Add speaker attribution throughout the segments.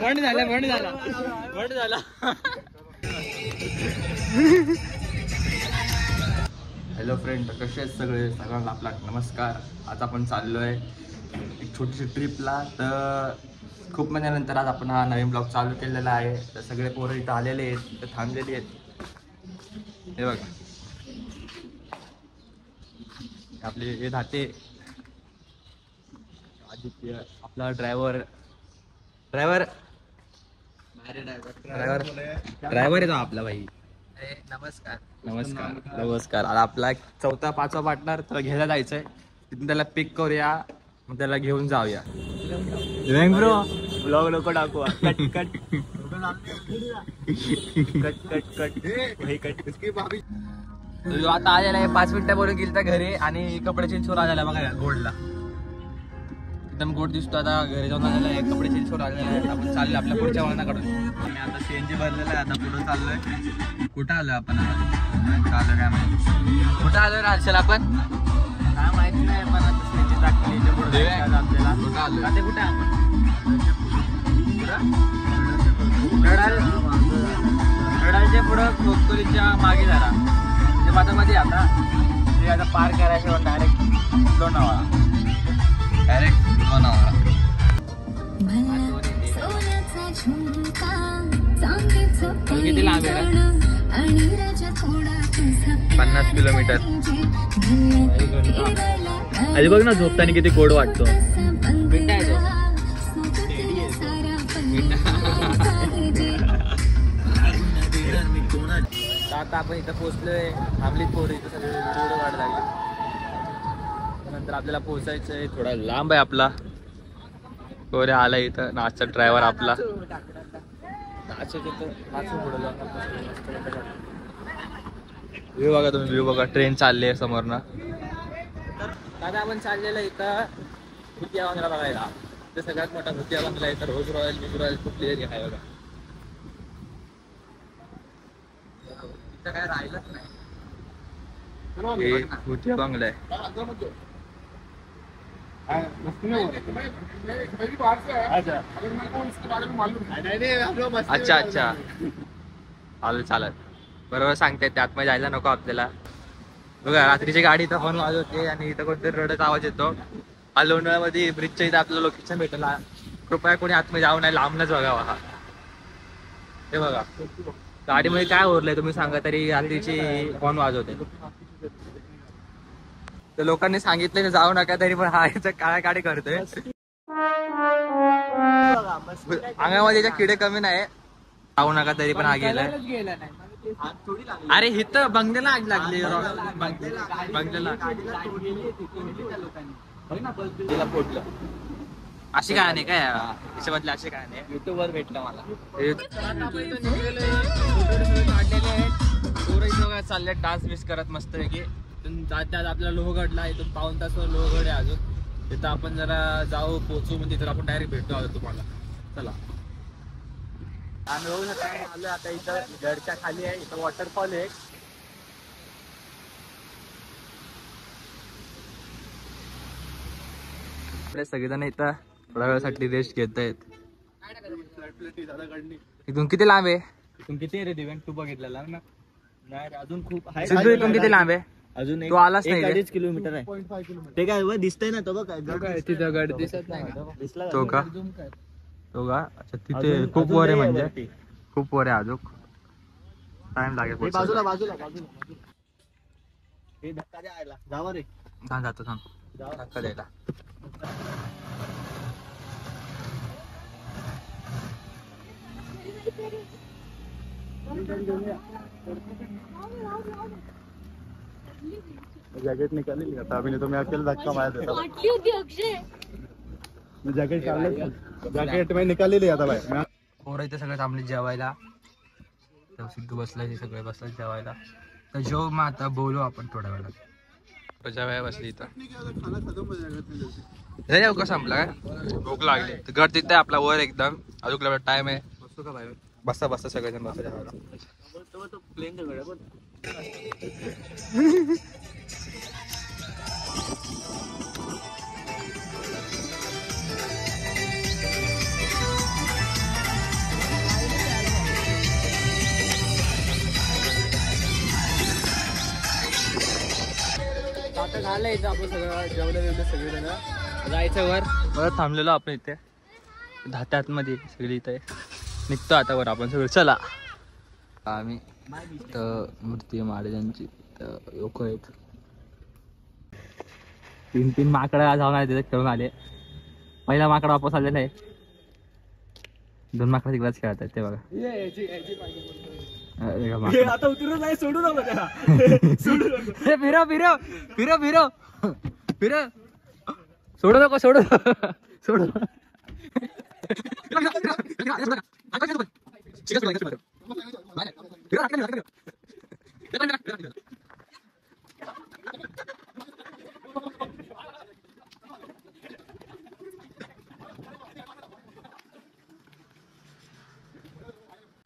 Speaker 1: बंड झाला
Speaker 2: hello friend, कसे आहेत सगळे? सगळ्यांना आपला नमस्कार. आता आपण चाललोय एक छोटीशी ट्रिपला. तर खूप महिन्यानंतर आज आपण हा नवीन ब्लॉग चालू केलेला आहे. तर सगळे पोरं इथं आलेले आहेत, तर थांबलेले आहेत. हे बघा, आपले हे धाते आदित्य, आपला ड्रायव्हर येतो आपला भाई. नमस्कार. आता आपला एक चौथा पाचवा पार्टनर त्याला घ्यायला जायचंय. तिथून त्याला पिक करूया, मग त्याला घेऊन जाऊया. ब्रो ब्लॉग नको टाकू. आता आलेला आहे 5 मिनिटापूर्वी गेल तर घरी आणि कपडे चेंज करून आलेला बघा गोडला. एकदम गोड दिसतो. आता घरी जाऊन आलेला आहे, कपडे चेंज करून आलेला आहे. आपण चाललोय आपल्या पुढच्या वाहनाकडून. आम्ही आता सीएनजी भरलेलं आहे. आता पुढे चाललोय. कुठं आलोय आपण? चालू काय माहिती कुठं आलोय राजशाला आपण? काय माहिती नाही, पण आता सीएनजी टाकली पुढे आपल्याला. कुठं आलोय? आता कुठे आपण? रडालच्या पुढं खोकलीच्या मागे जरा ते माझ्यामध्ये आता ते आता पार करायचं डायरेक्ट लोणावळा. किती लांब आहे? 50 किलोमीटर. आधी बघ ना, झोपताना किती गोड वाटतो. आता आपण इथं पोहोचलोय. थांबलीत पोरं इथं सगळे व्हिडिओ काढायला लागले. नंतर आपल्याला पोहोचायचं आहे. थोडा लांब आहे आपला. कोरे आला इथं नाचचा ड्रायव्हर आपला. व्ह्यू बघा तुम्ही, व्ह्यू बघा. ट्रेन चालली आहे समोर ना. दादा आपण चाललेलं इथं भुतिया बंगला बघायला. ते सगळ्यात मोठा भुतिया बंगला आहे. तर रोज रॉयल कुठली एरिया आहे बघा. इथं काय राहिलंच नाही. भुतिया बंगला आहे. अच्छा चालत बरोबर सांगते. त्यात मग जायला नको आपल्याला. बघा रात्रीची गाडी इथं फोन वाजवते आणि इथं कोणतरी रडत आवाज येतो. हा लोणावळ्यामध्ये ब्रिजच्या इथं आपलं लोकेशन भेटलं. कृपया कोणी आतमध्ये जाऊ नाही, लांबनच बघावा. हा हे बघा, गाडीमध्ये काय ओरलंय तुम्ही सांगा तरी रात्रीची फोन वाजवते. तर लोकांनी सांगितलं जाऊ नका, तरी पण हा याचा काळा काडी करतोय. अंगामध्ये किडे कमी नाही, जाऊ नका तरी पण हा गेलाय. अरे इथं बंगल्याला आग लागली. बंगल्याला फोडलं. अशी काय नाही काय याच्यामधले, असे काय नाही. युट्यूब वर भेटलं मला. चालले डान्स बिस करत मस्त आहे की. त्यात आपल्याला लोहगडला इथून पाऊण तासवर लोहगड आहे अजून. तिथं आपण जरा जाऊ, पोहोचू, म्हणजे तिथं आपण डायरेक्ट भेटतो आलो तुम्हाला. चला आम्ही बघू शकता आलो आता. इथं गडच्या खाली आहे, इथं वॉटरफॉल आहे. आपले सगळेजण इथं थोड्या वेळासाठी रेस्ट घेत आहेत. इथून किती लांब आहे? इथून किती आहे रे दिव्यांग? तू बघितलेला ना? नाही अजून खूप आहे. इथून किती लांब आहे? अजून तो आलाच नाही. 1.5 किलोमीटर आहे. ते काय दिसतंय ना? तो बघ तिथं गड दिसत नाही. तो का? अच्छा तिथे खूप वर आहे, म्हणजे खूप वर आहे. अजून टाइम लागेल. बाजूला हे धक्का द्यायला जावा रे. जातो धक्का द्यायला. जॅकेट निकाली आता अभी, तो मैं अकेले धक्का मार देता. मैं जॅकेट काढलं, जॅकेट मी निकाली लिया था भाई. पोरं इथे सगळे थांबले जेवायला. सिद्धू बसलाय, सगळे बसले जेवायला. तर जेव मग आता बोलू आपण थोड्या वेळात. जेवायला बसली इथं. का संपला काय? भूक लागली. गड तिथे आपला वर एकदम. अजून टाइम आहे. बसतो का बाहेर? बसा सगळेजण बसा जेवायला. प्लेन
Speaker 1: झालं इथं आपण सगळं जेवलं सगळेजण जायचं वर.
Speaker 2: परत थांबलेलो आपण इथे धात्यात मध्ये सगळी इथे निघतो आता वर आपण सगळं. चला आम्ही तर मूर्ती महाराजांची लोक आहेत. 3 माकडं जाऊन आले तिथे खेळून आले. पहिला माकडा वापस आलेला आहे. 2 माकडं तिकडेच खेळत आहेत ते बघा.
Speaker 1: आता उतरून नाही सोडू नको त्याला.
Speaker 2: फिरव फिरव फिरव फिरव फिरव सोडू नको सोडू सोडू.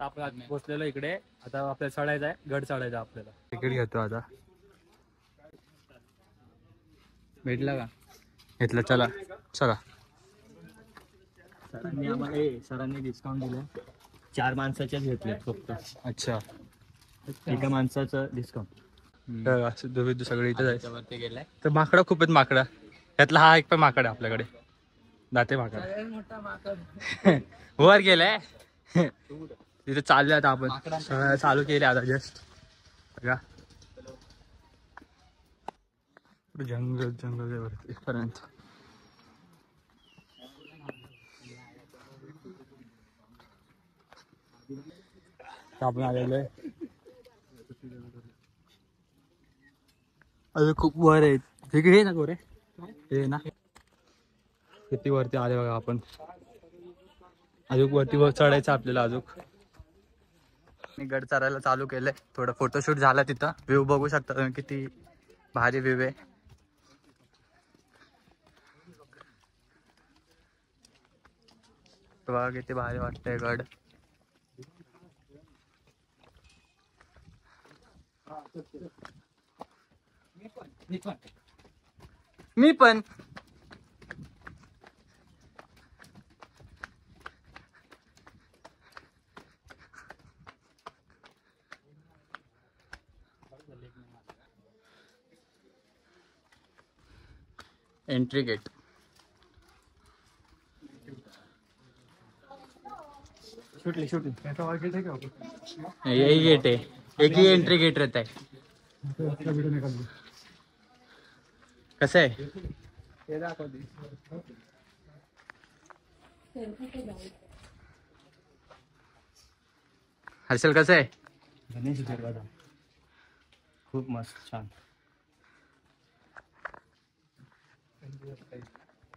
Speaker 2: आपण पोचलेलो इकडे. आता आपल्याला चढायचं आहे. गड चढायचा आपल्याला. तिकीट घेतो आता. भेटला का? घेतलं. चला चला.
Speaker 1: सरांनी आम्हाला डिस्काउंट दिलं. 4 माणसाच्याच घेतले फक्त.
Speaker 2: अच्छा.
Speaker 1: एका माणसाचं डिस्काउंट.
Speaker 2: सिद्धू सगळे इथे जायचं.
Speaker 1: वरती गेलाय
Speaker 2: तर माकडं खूप आहेत. माकडं यातला हा एक पण माकड आहे आपल्याकडे. दाते माकड वर गेलाय. तिथे चालले आता आपण. चालू केले आता जस्ट बघा. जंगल जंगल आहे वरती पर्यंत. आपण आलेलो आहे. अजून खूप वर आहे. हे ना गोरे हे ना किती वरती आले बघा आपण. अजून वरती वर चढायचं आपल्याला. अजून मी गड चढायला चालू केलंय. थोडं फोटोशूट झाला तिथं. व्ह्यू बघू शकता तुम्ही किती भारी व्ह्यू आहे. बघा किती भारी वाटतंय गड. मी पण एंट्री गेट. यही गेट है. एक ही एंट्री गेट रहता है. कसं आहे? हर्षल कसं आहे?
Speaker 1: गणेश दरवाजा खूप मस्त छान.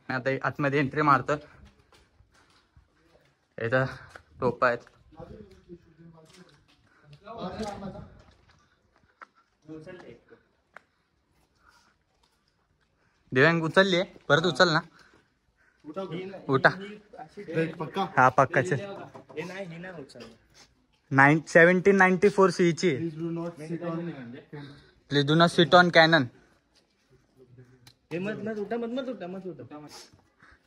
Speaker 2: आता आतमध्ये एंट्री मारतो. इथं टोपा आहेत. दिव्यांग उचलली. परत उचल ना. उठा. हा पक्काचे 1794 सीची. Please do not sit on canon.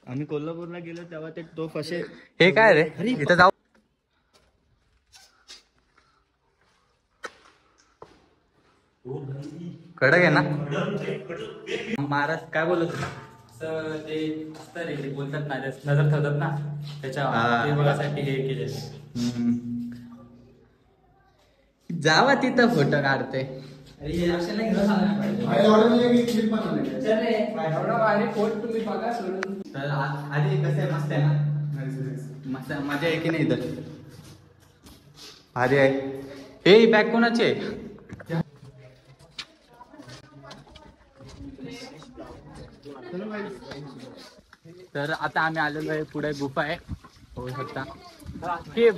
Speaker 1: आम्ही कोल्हापूरला गेलो तेव्हा ते तोफ असे.
Speaker 2: हे काय रे? इथं जाऊ. कडक आहे ना. महाराज काय बोलत होता? ते असतं रे ते बोलतात ना नजर ठेवतात ना त्याच्या बघासाठी हे केले. जावा तिथं फोटो काढते. आधी कसं आहे मस्त आहे ना. मस्त मजा आहे की नाही इथं. भारी आहे. हे बॅग कोणाची आहे? तर आता आम्ही आलेलो आहे. पुढे गुफा आहे होऊ शकता.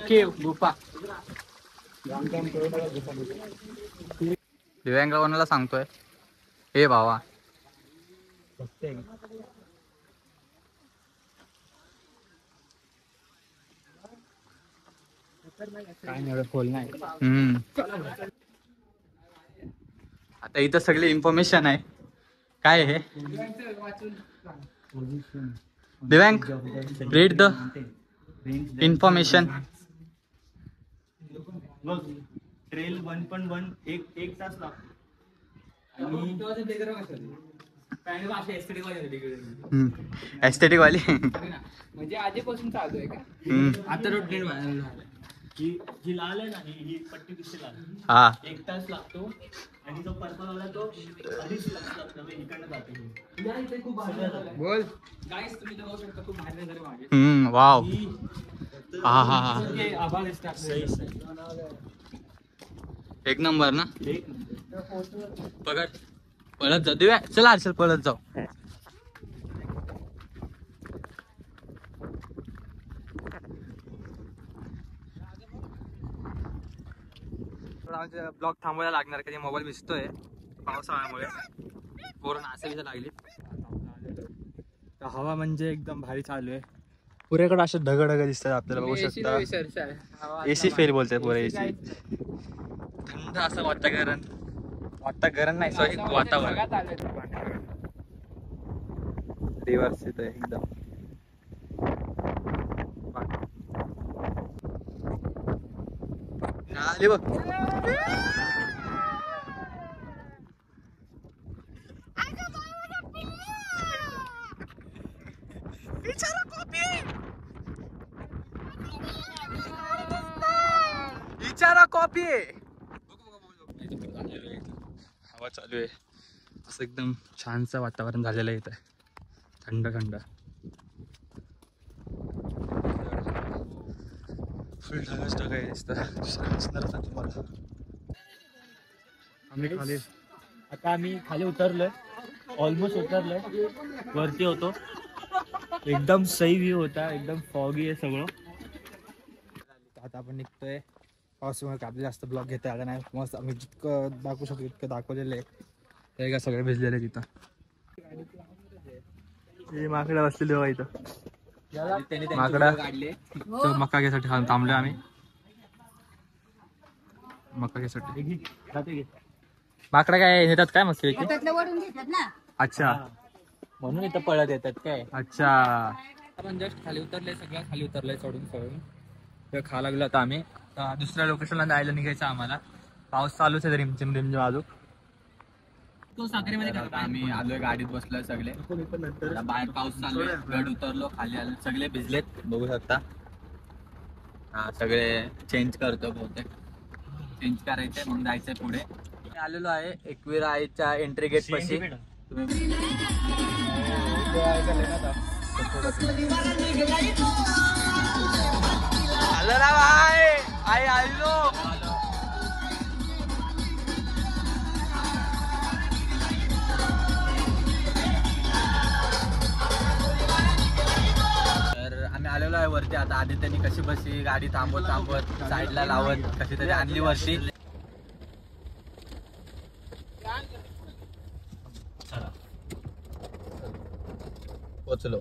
Speaker 2: केव गुफा. दिव्यांग कोणाला सांगतोय? हे भावा काय एवढं खोल नाही. आता इथं सगळी इन्फॉर्मेशन आहे. काय हे दिव्यांग रीड द इन्फॉर्मेशन.
Speaker 1: ट्रेल 1.1 एक तास लागतो.
Speaker 3: एस्थेटिक वाली.
Speaker 2: म्हणजे आधीपासून चालू आहे का? आता रोड ट्रेन व्हायरल झाला.
Speaker 1: जी लाल आहे ना ही पट्टी दिसते लाल.
Speaker 3: हा
Speaker 1: 1 तास लागतो आणि जो पर्पल वाला तो 2.5 तास लागतो. इकडनं जातो. या इथे खूप भारी आहे.
Speaker 2: बोल गाईस, तुम्ही बघू शकता खूप भारी नजर आहे माझी.
Speaker 3: वाव. हा हा हा
Speaker 2: हे आभाळ दिसतात.
Speaker 1: सही सही.
Speaker 3: एक नंबर ना.
Speaker 1: एक
Speaker 3: पगड पळत जाऊ देऊया. चला हर्षल पळत जाऊ. ब्लॉग थांबवायला लागणार कधी मोबाईल भिजतोय पावसाळ्यामुळे. कोरोना असं लागली.
Speaker 1: हवा म्हणजे एकदम भारी चालू आहे.
Speaker 3: पुरेकडे असे ढग दिसतात आपल्याला बघू शकता. एसी फेल बोलतात पुरे. एसी थंड असं वातावरण नाही सॉरी वातावरण. रिव्हर्स येतोय एकदम. आली बघ. विचारा कॉपी. हवा चालू आहे. असं एकदम छानसं वातावरण झालेलं आहे इथं. थंड थंड. फुल ढगच ढग आहे दिसतं. तुम्हाला
Speaker 1: आम्ही खाली उतरलोय. ऑलमोस्ट उतरलोय. वरती होतो. एकदम सही व्ह्यू होता. एकदम फॉगी आहे सगळं.
Speaker 3: आता आपण निघतोय. पावसामुळे आपले जास्त ब्लॉग घेता आला नाही. मस्त आम्ही जितकं दाखवू शकतो इतकं दाखवलेलं आहे. ते का सगळे भिजलेले तिथं.
Speaker 1: हे माकडा बसलेले बघा इथं.
Speaker 3: माकडा तो मका घ्यायसाठी थांबलो आम्ही. मका घ्यायसाठी माकडा काय नेतात काय मस्त. अच्छा
Speaker 1: म्हणून इथं पळत येतात काय.
Speaker 3: अच्छा. आपण जस्ट खाली उतरले. सगळं खाली उतरलंय चढून ते खा लागलो. आता आम्ही दुसऱ्या लोकेशनला जायला निघायचं आम्हाला. पाऊस चालूच आहे रिमझिम रिमझिम अजून.
Speaker 2: तो साखरेमध्ये
Speaker 3: आम्ही आलोय गाडीत बसलोय सगळे. बाहेर पाऊस चालू आहे. गड उतरलो खाली आलो. सगळे भिजलेत बघू शकता. हा सगळे चेंज करतो बहुतेक. चेंज करायचंय मग जायचंय पुढे. आलेलो आहे एकविरा आईच्या एंट्री गेट पाशी. आलो ना भाई. आई आलो. आम्ही आलेलो आहे वरती. आता आधी त्यांनी कशी बसली गाडी थांबवत साईडला लावत कशी तरी आणली वरती. पोचलो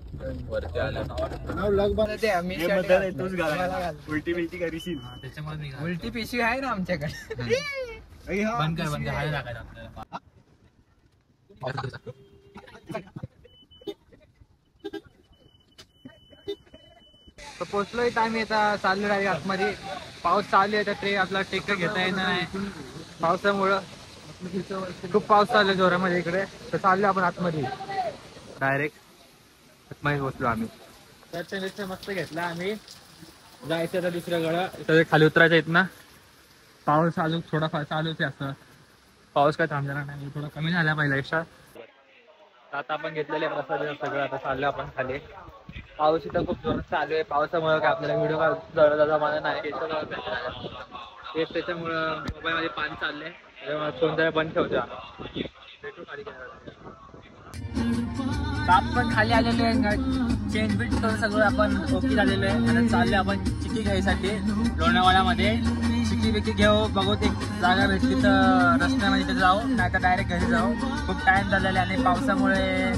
Speaker 3: वरती आलो.
Speaker 1: उलटी करीशील.
Speaker 2: उलटी पिशवी आहे ना आमच्याकडे.
Speaker 3: बंद कर हाय टाकायचं आपल्याला. तर पोचलोय इथं आम्ही. आता चाललो आहे आतमध्ये. पाऊस चालू आहे तर ते आपला टेक घेता येणार नाही पावसामुळं. खूप पाऊस चालू आहे जोरामध्ये इकडे. तर चाललो आपण आतमध्ये डायरेक्ट. आतमध्ये पोचलो आम्ही. दर्शन मस्त घेतला आम्ही. जायचं आता दुसऱ्या गडा खाली उतरायचं इथं ना. पाऊस चालू थोडाफार चालूच आहे. असं पाऊस काय थांबलेला नाही. थोडा कमी झाला पहिला एक्स्ट्रा. आता आपण घेतलेले प्रसाद सगळं. आता चाललो आपण खाली. पाऊस इथं खूप जोरात चालू आहे. पावसामुळे काय आपल्याला व्हिडिओ काय जवळ मला नाही. तेच त्याच्यामुळं मोबाईलमध्ये पाणी चाललंय. त्याच्यामुळे फोन जरा बंद ठेवतो. भेटू खाली.
Speaker 2: आपण खाली आलेलो आहे. चेंज बीट करून सगळं आपण ओके झालेलो आहे. आणि चालले आपण चिक्की घ्यायसाठी लोणावळ्यामध्ये. चिक्की बिक्की घेऊ. बघू एक जागा भेटली तर रस्त्यामध्ये तिथे जाऊ. नाही तर डायरेक्ट घरी जाऊ. खूप टाइम झालेला आहे. आणि पावसामुळे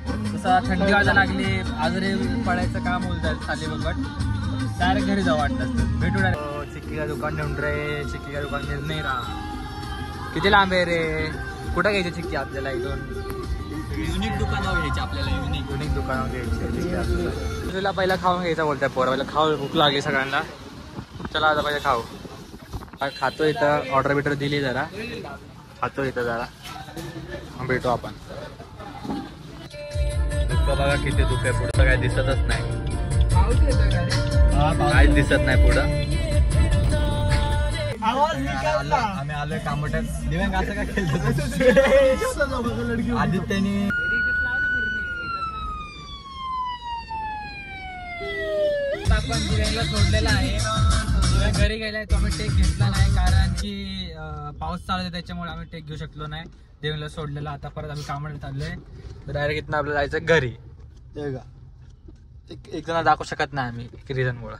Speaker 2: तसं थंडी वाजायला लागली. आजरी पडायचं काम होऊन जाईल खाली बघत. डायरेक्ट घरी जाऊ वाटतं. भेटू डायरेक्ट. चिक्की का दुकान ढूंढ रे. चिक्की का दुकान मिळ नाही राहा. किती लांब आहे रे. कुठं घ्यायची चिक्की आपल्याला इथून.
Speaker 1: युनिक दुकानावर घ्यायची आपल्याला.
Speaker 3: युनिक दुकानावर घ्यायची. तुला पहिला खाऊन घ्यायचा बोलताय पोरा. पहिला खाऊ. भूक लागली सगळ्यांना. चला आता पहिले खाऊ. खातो इथं. ऑर्डर बिटर दिली जरा. खातो इथं जरा. भेटू आपण.
Speaker 2: धुकं बघा किती धुकं आहे, पुढचं काय दिसतच नाही,
Speaker 3: पाऊस येतोय का रे?
Speaker 2: काहीच दिसत नाही पुढं.
Speaker 3: आम्ही आलोय कामोट्यात. दिव्यांग असं काय केलं आदित्यने आपण दिव्यांगला सोडलेला आहे. दिव्यांग घरी गेलाय, तो आम्ही टेक घेतला नाही कारण की पाऊस चालू आहे त्याच्यामुळे आम्ही टेक घेऊ शकलो नाही. दिव्यांगला सोडलेला. आता परत आम्ही कामोट्यात चाललोय. डायरेक्ट इथनं आपल्याला जायचं घरी. एक जण दाखवू शकत नाही आम्ही रिझन मुळे.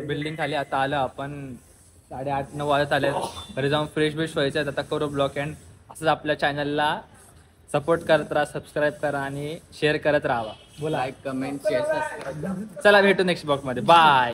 Speaker 2: बिल्डिंग खाली आता आलं आपण, 8:30-9 वाजत आले. घरी जाऊन फ्रेश व्हायचं आहे. आता करू ब्लॉग एंड. असंच आपल्या चॅनलला सपोर्ट करत राहा, सबस्क्राईब करा आणि शेअर करत राहा. बोला,
Speaker 3: लाईक, कमेंट, शेअर, सबस्क्राईब.
Speaker 2: चला भेटू नेक्स्ट ब्लॉग मध्ये. बाय.